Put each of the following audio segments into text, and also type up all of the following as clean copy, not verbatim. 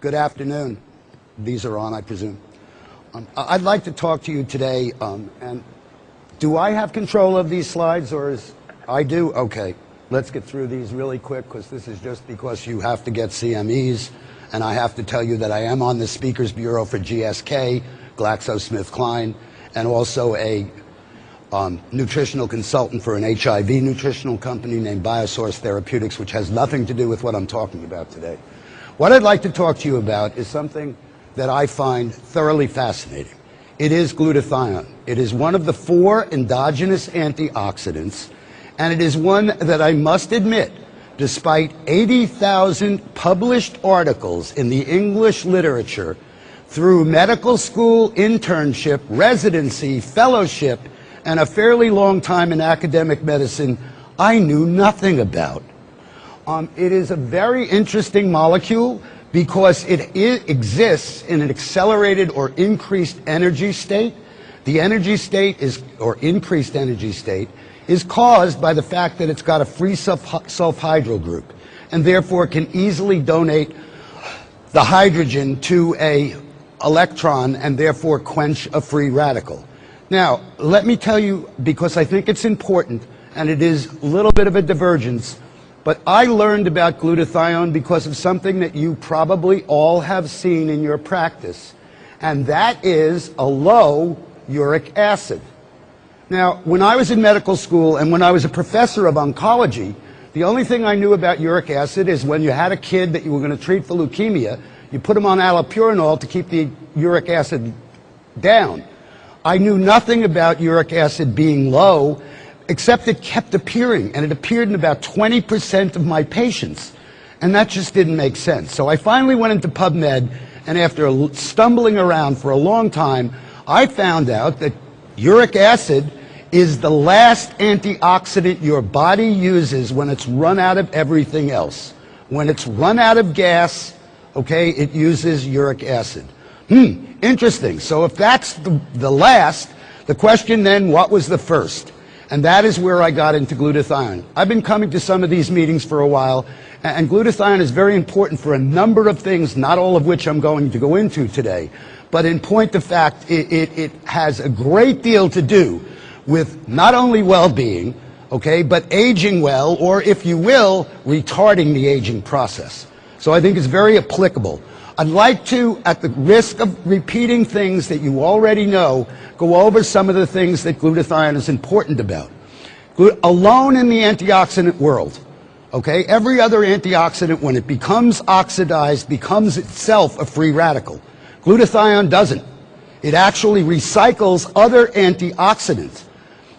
Good afternoon. These are on, I presume. I'd like to talk to you today, and do I have control of these slides, or is I do? Okay. Let's get through these really quick, because this is just because you have to get CMEs, and I have to tell you that I am on the Speakers Bureau for GSK, GlaxoSmithKline, and also a nutritional consultant for an HIV nutritional company named Biosource Therapeutics, which has nothing to do with what I'm talking about today. What I'd like to talk to you about is something that I find thoroughly fascinating. It is glutathione. It is one of the 4 endogenous antioxidants, and it is one that I must admit, despite 80,000 published articles in the English literature, through medical school, internship, residency, fellowship, and a fairly long time in academic medicine, I knew nothing about. It is a very interesting molecule because it exists in an accelerated or increased energy state. The energy state is, or increased energy state, is caused by the fact that it's got a free sulfhydryl group, and therefore can easily donate the hydrogen to a electron and therefore quench a free radical. Now, let me tell you, because I think it's important, and it is a little bit of a divergence, but I learned about glutathione because of something that you probably all have seen in your practice, and that is a low uric acid. Now, when I was in medical school and when I was a professor of oncology, the only thing I knew about uric acid is when you had a kid that you were going to treat for leukemia, you put him on allopurinol to keep the uric acid down. I knew nothing about uric acid being low, except it kept appearing, and it appeared in about 20% of my patients, and that just didn't make sense. So I finally went into PubMed, and after stumbling around for a long time, I found out that uric acid is the last antioxidant your body uses when it's run out of everything else. When it's run out of gas, okay, it uses uric acid. Interesting. So if that's the last, the question then, what was the first? And that is where I got into glutathione. I've been coming to some of these meetings for a while, and glutathione is very important for a number of things, not all of which I'm going to go into today. But in point of fact, it has a great deal to do with not only well-being, okay, but aging well, or if you will, retarding the aging process. So I think it's very applicable. I'd like to, at the risk of repeating things that you already know, go over some of the things that glutathione is important about. Alone in the antioxidant world, okay, every other antioxidant, when it becomes oxidized, becomes itself a free radical. Glutathione doesn't. It actually recycles other antioxidants.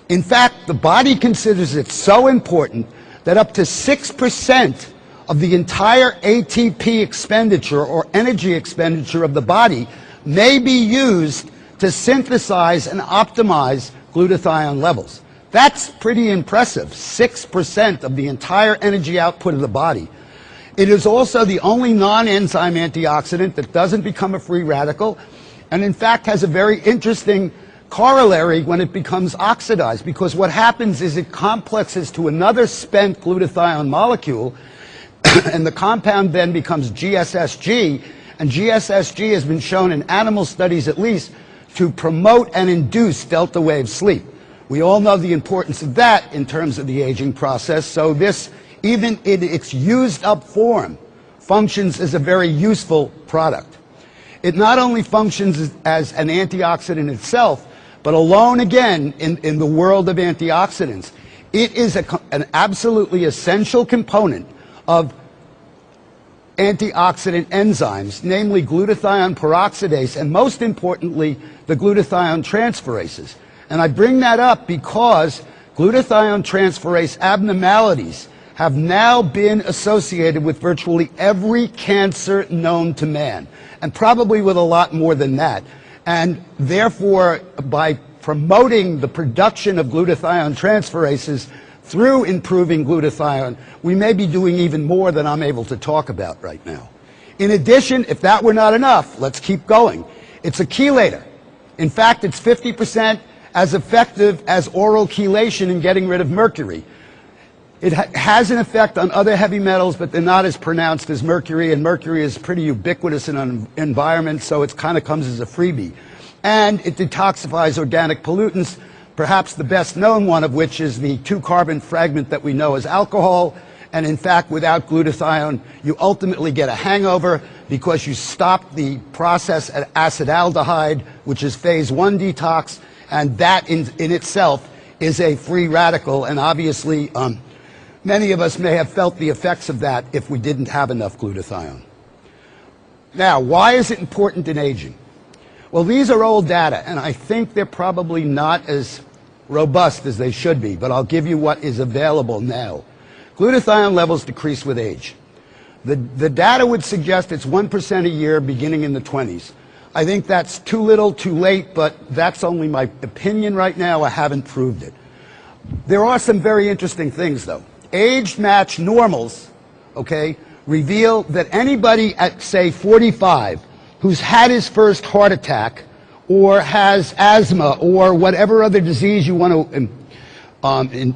In fact, the body considers it so important that up to 6% of the entire ATP expenditure or energy expenditure of the body may be used to synthesize and optimize glutathione levels. That's pretty impressive, 6% of the entire energy output of the body. It is also the only non-enzyme antioxidant that doesn't become a free radical, and in fact has a very interesting corollary when it becomes oxidized, because what happens is it complexes to another spent glutathione molecule, and the compound then becomes GSSG, and GSSG has been shown in animal studies at least to promote and induce delta wave sleep. We all know the importance of that in terms of the aging process, so this, even in its used up form, functions as a very useful product. It not only functions as an antioxidant itself, but alone again in the world of antioxidants, it is an absolutely essential component of antioxidant enzymes, namely glutathione peroxidase, and most importantly, the glutathione transferases. And I bring that up because glutathione transferase abnormalities have now been associated with virtually every cancer known to man, and probably with a lot more than that. And therefore, by promoting the production of glutathione transferases through improving glutathione, we may be doing even more than I'm able to talk about right now. In addition, if that were not enough, let's keep going. It's a chelator. In fact, it's 50% as effective as oral chelation in getting rid of mercury. It has an effect on other heavy metals, but they're not as pronounced as mercury, and mercury is pretty ubiquitous in an environment, so it kind of comes as a freebie. And it detoxifies organic pollutants, perhaps the best known one of which is the 2-carbon fragment that we know as alcohol. And in fact, without glutathione, you ultimately get a hangover because you stop the process at acetaldehyde, which is phase 1 detox, and that in itself is a free radical, and obviously many of us may have felt the effects of that if we didn't have enough glutathione. Now, why is it important in aging? Well, these are old data, and I think they're probably not as robust as they should be, but I'll give you what is available now. Glutathione levels decrease with age. The data would suggest it's 1% a year beginning in the 20s. I think that's too little, too late, but that's only my opinion right now. I haven't proved it. There are some very interesting things, though. Age-matched normals, okay, reveal that anybody at, say, 45 who's had his first heart attack or has asthma or whatever other disease you want to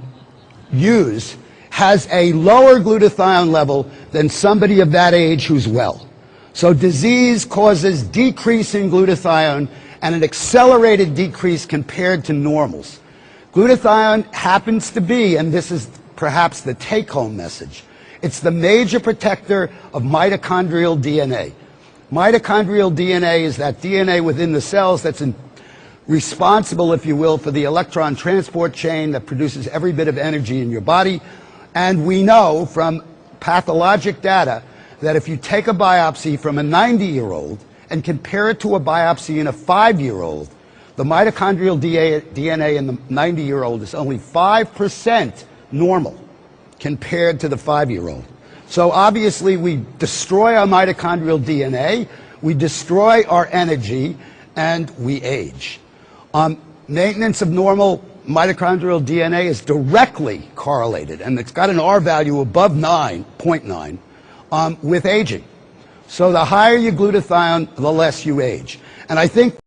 use has a lower glutathione level than somebody of that age who's well. So disease causes decrease in glutathione and an accelerated decrease compared to normals. Glutathione happens to be, and this is perhaps the take-home message, it's the major protector of mitochondrial DNA. Mitochondrial DNA is that DNA within the cells that's responsible, if you will, for the electron transport chain that produces every bit of energy in your body. And we know from pathologic data that if you take a biopsy from a 90-year-old and compare it to a biopsy in a 5-year-old, the mitochondrial DNA in the 90-year-old is only 5% normal compared to the 5-year-old. So obviously we destroy our mitochondrial DNA, we destroy our energy, and we age. Maintenance of normal mitochondrial DNA is directly correlated, and it's got an R value above 9.9 with aging. So the higher your glutathione, the less you age. And I think